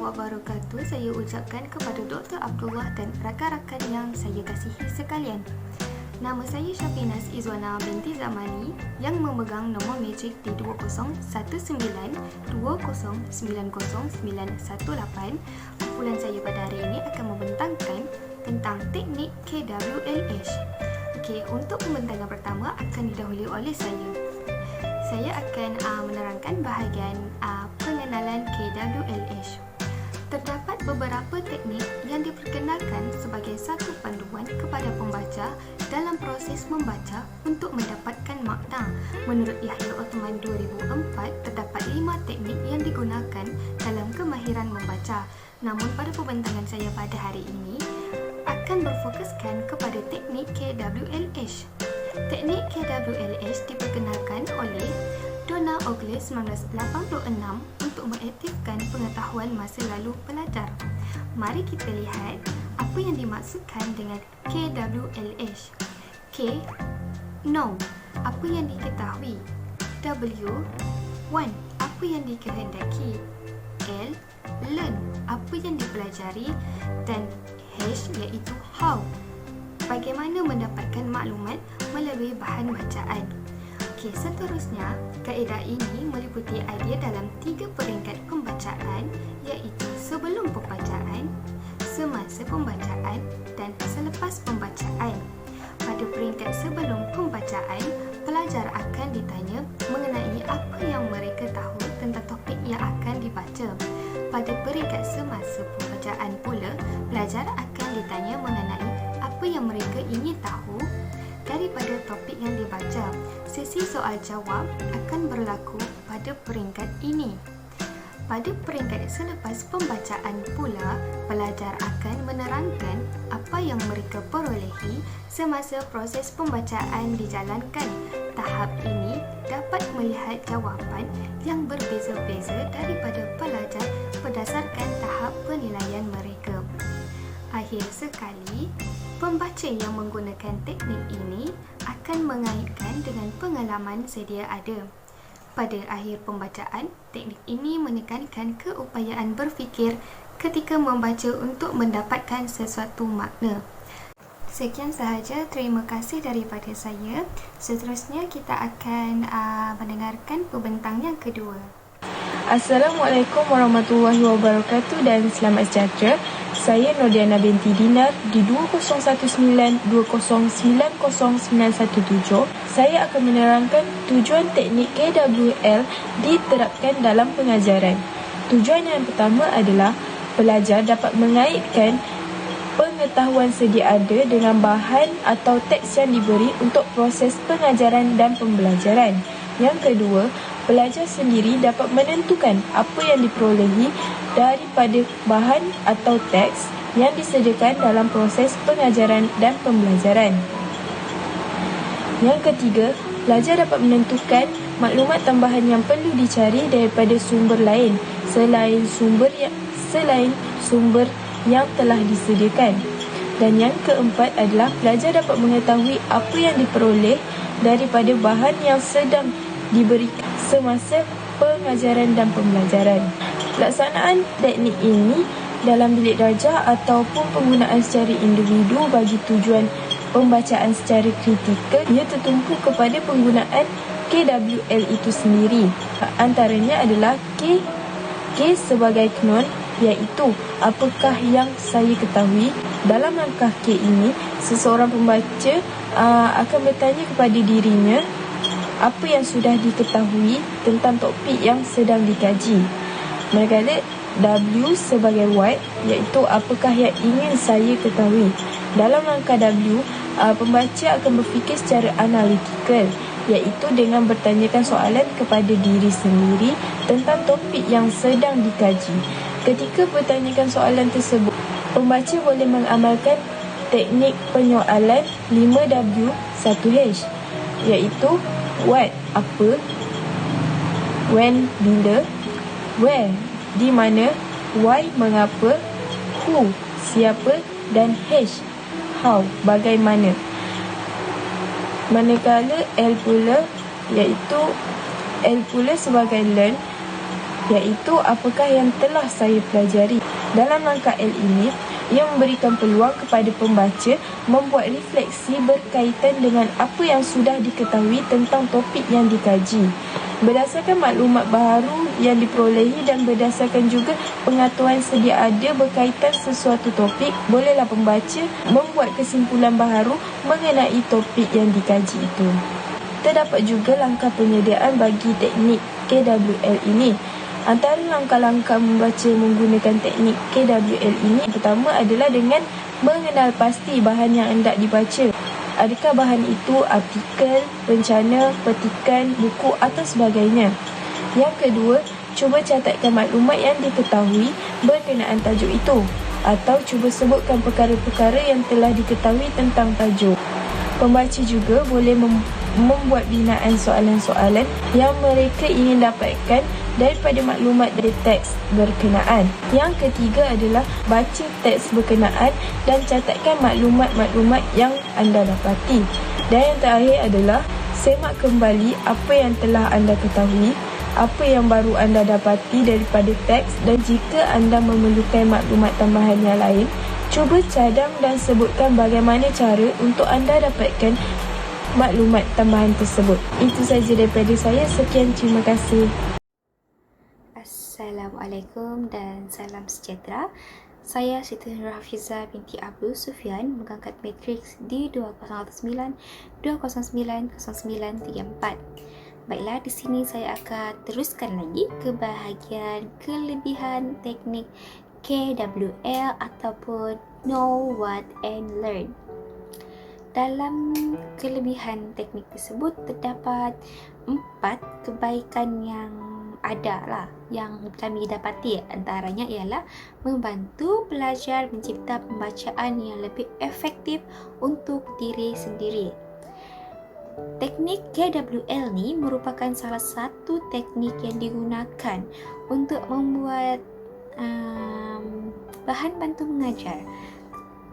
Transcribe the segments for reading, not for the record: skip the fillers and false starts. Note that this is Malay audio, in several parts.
wabarakatuh saya ucapkan kepada Dr. Abdullah dan rakan-rakan yang saya kasihi sekalian. Nama saya Syafinas Izwana binti Zamani yang memegang nombor magic di 201209090918. Kumpulan saya pada hari ini akan membentangkan tentang teknik KWLH. Okey, untuk pembentangan pertama akan didahului oleh saya. Saya akan menerangkan bahagian pengenalan KWLH. Terdapat beberapa teknik yang diperkenalkan sebagai satu panduan kepada pembaca dalam proses membaca untuk mendapatkan makna. Menurut Yahya Othman 2004, terdapat 5 teknik yang digunakan dalam kemahiran membaca. Namun pada pembentangan saya pada hari ini akan berfokuskan kepada teknik KWLH. Teknik KWLH diperkenalkan oleh Donald Ogle 1986 untuk mengaktifkan pengetahuan masa lalu pelajar. Mari kita lihat apa yang dimaksudkan dengan KWLH. K. Know, apa yang diketahui. W. Want, apa yang dikehendaki. L. Learn, apa yang dipelajari. Dan H iaitu how, bagaimana mendapatkan maklumat melalui bahan bacaan. Okey, seterusnya, kaedah ini meliputi idea dalam 3 peringkat pembacaan iaitu sebelum pembacaan, semasa pembacaan dan selepas pembacaan. Pada peringkat sebelum pembacaan, pelajar akan ditanya mengenai apa yang mereka tahu tentang topik yang akan dibaca. Pada peringkat semasa pembacaan pula, pelajar akan ditanya mengenai apa yang mereka ingin tahu daripada topik yang dibaca. Sesi soal jawab akan berlaku pada peringkat ini. Pada peringkat selepas pembacaan pula, pelajar akan menerangkan apa yang mereka perolehi semasa proses pembacaan dijalankan. Tahap ini dapat melihat jawapan yang berbeza-beza daripada pelajar berdasarkan tahap penilaian mereka. Akhir sekali, pembaca yang menggunakan teknik ini akan mengaitkan dengan pengalaman sedia ada. Pada akhir pembacaan, teknik ini menekankan keupayaan berfikir ketika membaca untuk mendapatkan sesuatu makna. Sekian sahaja, terima kasih daripada saya. Seterusnya kita akan mendengarkan pembentang yang kedua. Assalamualaikum warahmatullahi wabarakatuh dan selamat sejahtera. Saya Nordiana binti Dinar di 2019090917. Saya akan menerangkan tujuan teknik KWL diterapkan dalam pengajaran. Tujuan yang pertama adalah pelajar dapat mengaitkan pengetahuan sedia ada dengan bahan atau teks yang diberi untuk proses pengajaran dan pembelajaran. Yang kedua, pelajar sendiri dapat menentukan apa yang diperolehi daripada bahan atau teks yang disediakan dalam proses pengajaran dan pembelajaran. Yang ketiga, pelajar dapat menentukan maklumat tambahan yang perlu dicari daripada sumber lain selain sumber yang telah disediakan. Dan yang keempat adalah pelajar dapat mengetahui apa yang diperoleh daripada bahan yang sedang diberikan semasa pengajaran dan pembelajaran. Pelaksanaan teknik ini dalam bilik darjah ataupun penggunaan secara individu bagi tujuan pembacaan secara kritikal, ia tertumpu kepada penggunaan KWL itu sendiri. Antaranya adalah K sebagai known, iaitu apakah yang saya ketahui. Dalam langkah K ini, seseorang pembaca akan bertanya kepada dirinya apa yang sudah diketahui tentang topik yang sedang dikaji. Manakala W sebagai what, iaitu apakah yang ingin saya ketahui. Dalam langkah W, pembaca akan berfikir secara analitikal, iaitu dengan bertanyakan soalan kepada diri sendiri tentang topik yang sedang dikaji. Ketika bertanyakan soalan tersebut, pembaca boleh mengamalkan teknik penyoalan 5W 1H, iaitu what, apa, when, bila, where, di mana, why, mengapa, who, siapa dan H, how, bagaimana. Manakala L pula, iaitu L pula sebagai learn, iaitu apakah yang telah saya pelajari. Dalam langkah L ini, ia memberikan peluang kepada pembaca membuat refleksi berkaitan dengan apa yang sudah diketahui tentang topik yang dikaji. Berdasarkan maklumat baharu yang diperolehi dan berdasarkan juga pengetahuan sedia ada berkaitan sesuatu topik, bolehlah pembaca membuat kesimpulan baharu mengenai topik yang dikaji itu. Terdapat juga langkah penyediaan bagi teknik KWL ini. Antara langkah-langkah membaca menggunakan teknik KWL ini, pertama adalah dengan mengenal pasti bahan yang hendak dibaca. Adakah bahan itu artikel, rencana, petikan, buku atau sebagainya. Yang kedua, cuba catatkan maklumat yang diketahui berkenaan tajuk itu, atau cuba sebutkan perkara-perkara yang telah diketahui tentang tajuk. Pembaca juga boleh membuat binaan soalan-soalan yang mereka ingin dapatkan daripada maklumat dari teks berkenaan. Yang ketiga adalah baca teks berkenaan dan catatkan maklumat-maklumat yang anda dapati. Dan yang terakhir adalah semak kembali apa yang telah anda ketahui, apa yang baru anda dapati daripada teks, dan jika anda memerlukan maklumat tambahan yang lain, cuba cadang dan sebutkan bagaimana cara untuk anda dapatkan maklumat tambahan tersebut. Itu sahaja daripada saya. Sekian, terima kasih. Assalamualaikum dan salam sejahtera. Saya Siti Nurhafizah binti Abdul Sufyan, mengangkat matriks di 2009 2009-0934. Baiklah, di sini saya akan teruskan lagi ke bahagian kelebihan teknik KWL ataupun Know What and Learn. Dalam kelebihan teknik tersebut terdapat 4 kebaikan yang yang kami dapati. Antaranya ialah membantu pelajar mencipta pembacaan yang lebih efektif untuk diri sendiri. Teknik KWL ni merupakan salah satu teknik yang digunakan untuk membuat bahan bantu mengajar.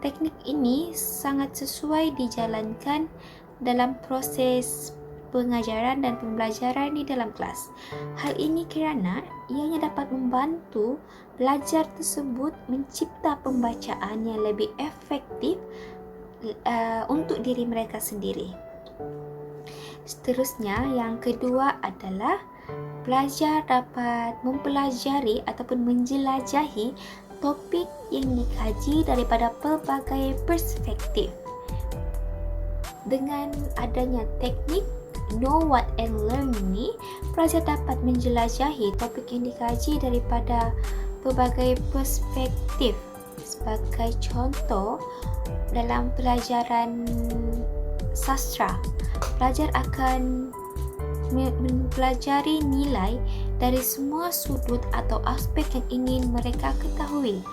Teknik ini sangat sesuai dijalankan dalam proses pengajaran dan pembelajaran di dalam kelas. Hal ini kerana ianya dapat membantu pelajar tersebut mencipta pembacaan yang lebih efektif untuk diri mereka sendiri. Seterusnya, yang kedua adalah pelajar dapat mempelajari ataupun menjelajahi topik yang dikaji daripada pelbagai perspektif. Dengan adanya teknik Know What and Learn ini, pelajar dapat menjelajahi topik yang dikaji daripada pelbagai perspektif. Sebagai contoh, dalam pelajaran sastra, pelajar akan mempelajari nilai dari semua sudut atau aspek yang ingin mereka ketahui.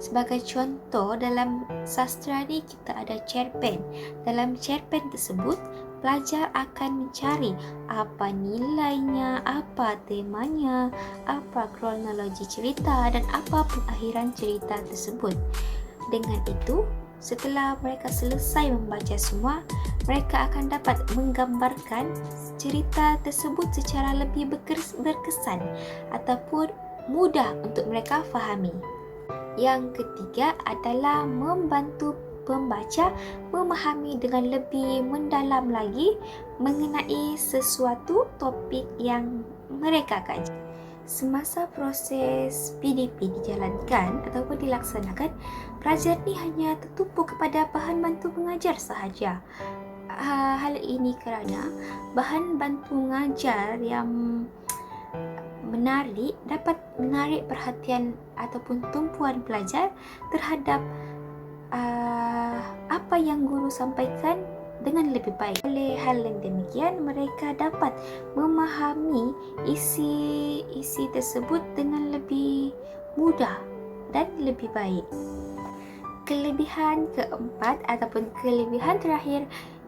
Sebagai contoh, dalam sastra ni kita ada cerpen. Dalam cerpen tersebut, pelajar akan mencari apa nilainya, apa temanya, apa kronologi cerita dan apa pengakhiran cerita tersebut. Dengan itu, setelah mereka selesai membaca semua, mereka akan dapat menggambarkan cerita tersebut secara lebih berkesan ataupun mudah untuk mereka fahami. Yang ketiga adalah membantu pembaca memahami dengan lebih mendalam lagi mengenai sesuatu topik yang mereka kaji. Semasa proses PDP dijalankan ataupun dilaksanakan, pelajar ni hanya tertumpu kepada bahan bantu mengajar sahaja. Hal ini kerana bahan bantu mengajar yang menarik dapat menarik perhatian ataupun tumpuan pelajar terhadap apa yang guru sampaikan dengan lebih baik. Oleh hal yang demikian, mereka dapat memahami isi tersebut dengan lebih mudah dan lebih baik. Kelebihan keempat ataupun kelebihan terakhir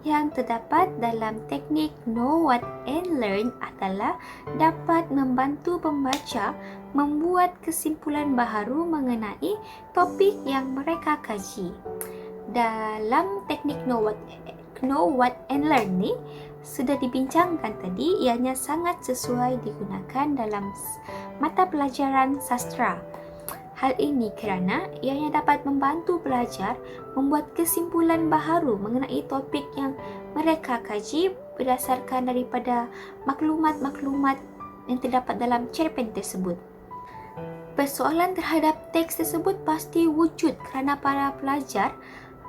yang terdapat dalam teknik Know What and Learn adalah dapat membantu pembaca membuat kesimpulan baharu mengenai topik yang mereka kaji. Dalam teknik Know What Know, What and Learn ni sudah dibincangkan tadi, ianya sangat sesuai digunakan dalam mata pelajaran sastra. Hal ini kerana ianya dapat membantu pelajar membuat kesimpulan baharu mengenai topik yang mereka kaji berdasarkan daripada maklumat-maklumat yang terdapat dalam cerpen tersebut. Persoalan terhadap teks tersebut pasti wujud kerana para pelajar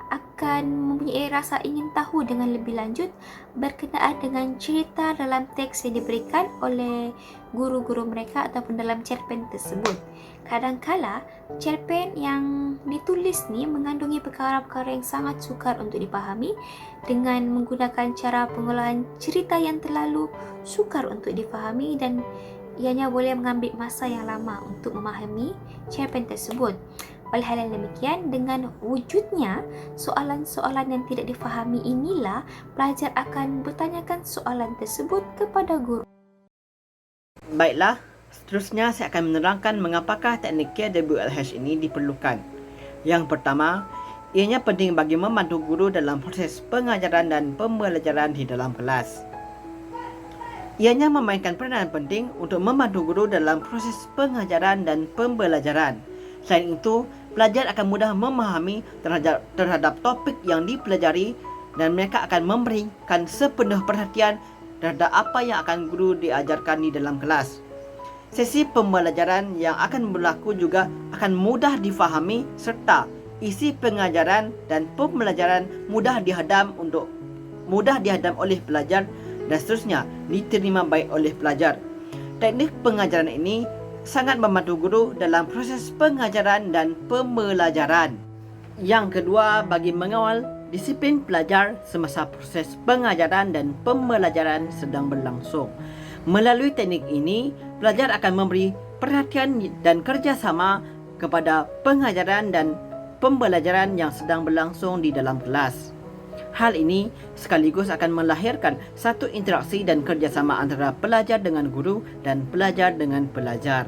akan mempunyai rasa ingin tahu dengan lebih lanjut berkenaan dengan cerita dalam teks yang diberikan oleh guru-guru mereka ataupun dalam cerpen tersebut. Kadangkala cerpen yang ditulis ni mengandungi perkara-perkara yang sangat sukar untuk dipahami dengan menggunakan cara pengolahan cerita yang terlalu sukar untuk difahami dan ianya boleh mengambil masa yang lama untuk memahami cerpen tersebut. Oleh hal yang demikian, dengan wujudnya soalan-soalan yang tidak difahami inilah pelajar akan bertanyakan soalan tersebut kepada guru. Baiklah, seterusnya saya akan menerangkan mengapakah teknik KWLH ini diperlukan. Yang pertama, ianya penting bagi membantu guru dalam proses pengajaran dan pembelajaran di dalam kelas. Ianya memainkan peranan penting untuk membantu guru dalam proses pengajaran dan pembelajaran. Selain itu, pelajar akan mudah memahami terhadap topik yang dipelajari dan mereka akan memberikan sepenuh perhatian terhadap apa yang akan guru diajarkan di dalam kelas. Sesi pembelajaran yang akan berlaku juga akan mudah difahami serta isi pengajaran dan pembelajaran mudah dihadam oleh pelajar dan seterusnya diterima baik oleh pelajar. Teknik pengajaran ini sangat membantu guru dalam proses pengajaran dan pembelajaran. Yang kedua, bagi mengawal disiplin pelajar semasa proses pengajaran dan pembelajaran sedang berlangsung. Melalui teknik ini, pelajar akan memberi perhatian dan kerjasama kepada pengajaran dan pembelajaran yang sedang berlangsung di dalam kelas. Hal ini sekaligus akan melahirkan satu interaksi dan kerjasama antara pelajar dengan guru dan pelajar dengan pelajar.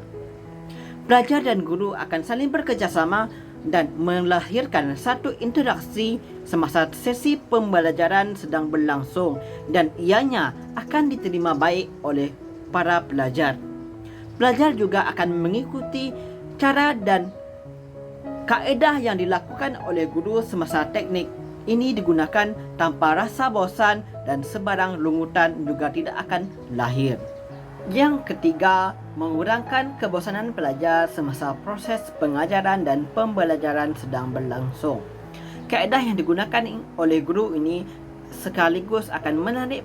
Pelajar dan guru akan saling bekerjasama dan melahirkan satu interaksi semasa sesi pembelajaran sedang berlangsung dan ianya akan diterima baik oleh para pelajar. Pelajar juga akan mengikuti cara dan kaedah yang dilakukan oleh guru semasa teknik ini digunakan tanpa rasa bosan dan sebarang lungutan juga tidak akan lahir. Yang ketiga, mengurangkan kebosanan pelajar semasa proses pengajaran dan pembelajaran sedang berlangsung. Kaedah yang digunakan oleh guru ini sekaligus akan menarik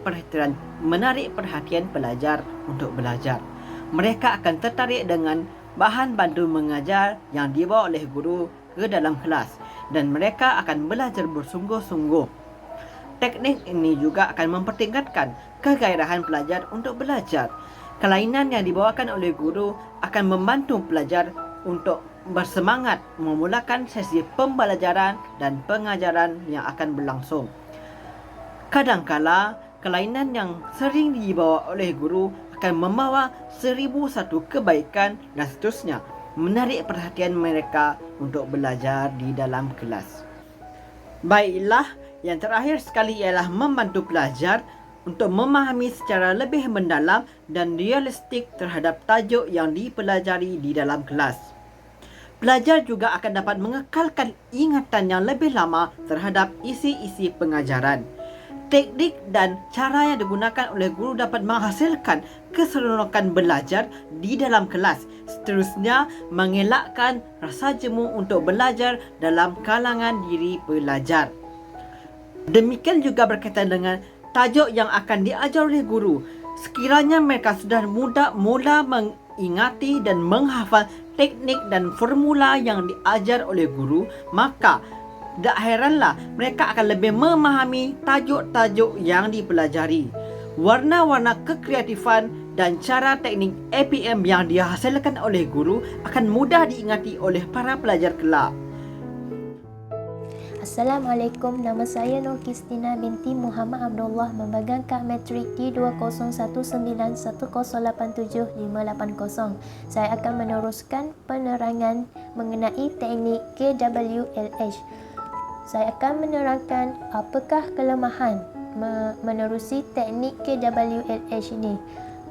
perhatian pelajar untuk belajar. Mereka akan tertarik dengan bahan bantu mengajar yang dibawa oleh guru ke dalam kelas dan mereka akan belajar bersungguh-sungguh. Teknik ini juga akan mempertingkatkan kegairahan pelajar untuk belajar. Kelainan yang dibawakan oleh guru akan membantu pelajar untuk bersemangat memulakan sesi pembelajaran dan pengajaran yang akan berlangsung. Kadangkala, kelainan yang sering dibawa oleh guru akan membawa 1001 kebaikan dan seterusnya, menarik perhatian mereka untuk belajar di dalam kelas. Baiklah, yang terakhir sekali ialah membantu pelajar untuk memahami secara lebih mendalam dan realistik terhadap tajuk yang dipelajari di dalam kelas. Pelajar juga akan dapat mengekalkan ingatan yang lebih lama terhadap isi-isi pengajaran. Teknik dan cara yang digunakan oleh guru dapat menghasilkan keseronokan belajar di dalam kelas. Seterusnya, mengelakkan rasa jemu untuk belajar dalam kalangan diri pelajar. Demikian juga berkaitan dengan tajuk yang akan diajar oleh guru. Sekiranya mereka sudah mula mengingati dan menghafal teknik dan formula yang diajar oleh guru, maka tak heranlah mereka akan lebih memahami tajuk-tajuk yang dipelajari. Warna-warna kekreatifan dan cara teknik APM yang dihasilkan oleh guru akan mudah diingati oleh para pelajar kelak. Assalamualaikum, nama saya Nur Kristina binti Muhammad Abdullah, memegang kad matrik D20191087580. Saya akan meneruskan penerangan mengenai teknik KWLH. saya akan menerangkan apakah kelemahan menerusi teknik KWLH ini.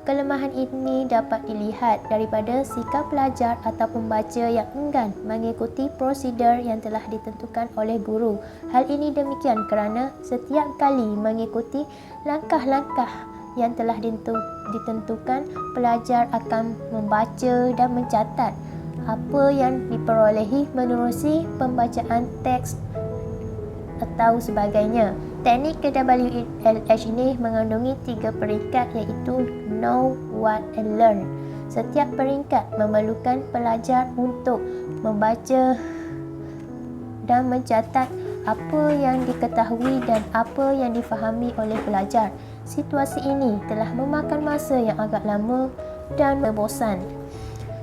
Kelemahan ini dapat dilihat daripada sikap pelajar atau pembaca yang enggan mengikuti prosedur yang telah ditentukan oleh guru. Hal ini demikian kerana setiap kali mengikuti langkah-langkah yang telah ditentukan, pelajar akan membaca dan mencatat apa yang diperolehi menerusi pembacaan teks atau sebagainya. Teknik KWLH ini mengandungi 3 peringkat iaitu Know, What and Learn. Setiap peringkat memerlukan pelajar untuk membaca dan mencatat apa yang diketahui dan apa yang difahami oleh pelajar. Situasi ini telah memakan masa yang agak lama dan membosan.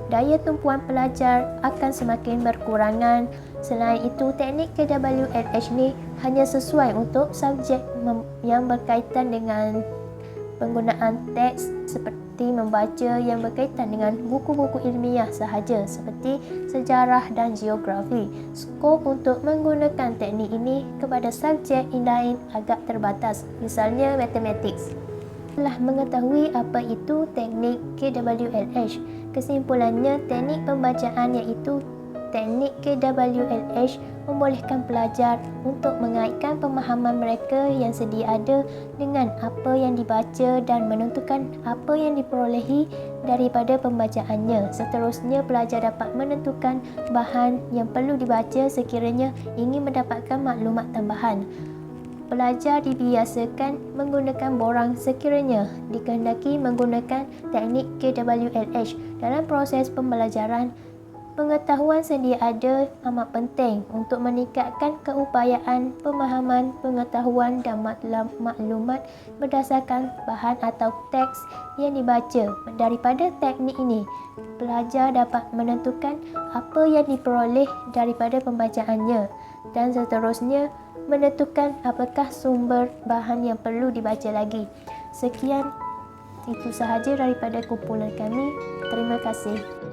Daya tumpuan pelajar akan semakin berkurangan. Selain itu, teknik KWLH ini hanya sesuai untuk subjek yang berkaitan dengan penggunaan teks seperti membaca yang berkaitan dengan buku-buku ilmiah sahaja seperti sejarah dan geografi. Skop untuk menggunakan teknik ini kepada subjek lain agak terbatas, misalnya matematik. Telah mengetahui apa itu teknik KWLH. Kesimpulannya, teknik pembacaan iaitu teknik KWLH membolehkan pelajar untuk mengaitkan pemahaman mereka yang sedia ada dengan apa yang dibaca dan menentukan apa yang diperolehi daripada pembacaannya. Seterusnya, pelajar dapat menentukan bahan yang perlu dibaca sekiranya ingin mendapatkan maklumat tambahan. Pelajar dibiasakan menggunakan borang sekiranya dikehendaki menggunakan teknik KWLH. Dalam proses pembelajaran, pengetahuan sedia ada amat penting untuk meningkatkan keupayaan pemahaman pengetahuan dan maklumat berdasarkan bahan atau teks yang dibaca. Daripada teknik ini, pelajar dapat menentukan apa yang diperoleh daripada pembacaannya dan seterusnya menentukan apakah sumber bahan yang perlu dibaca lagi. Sekian, itu sahaja daripada kumpulan kami. Terima kasih.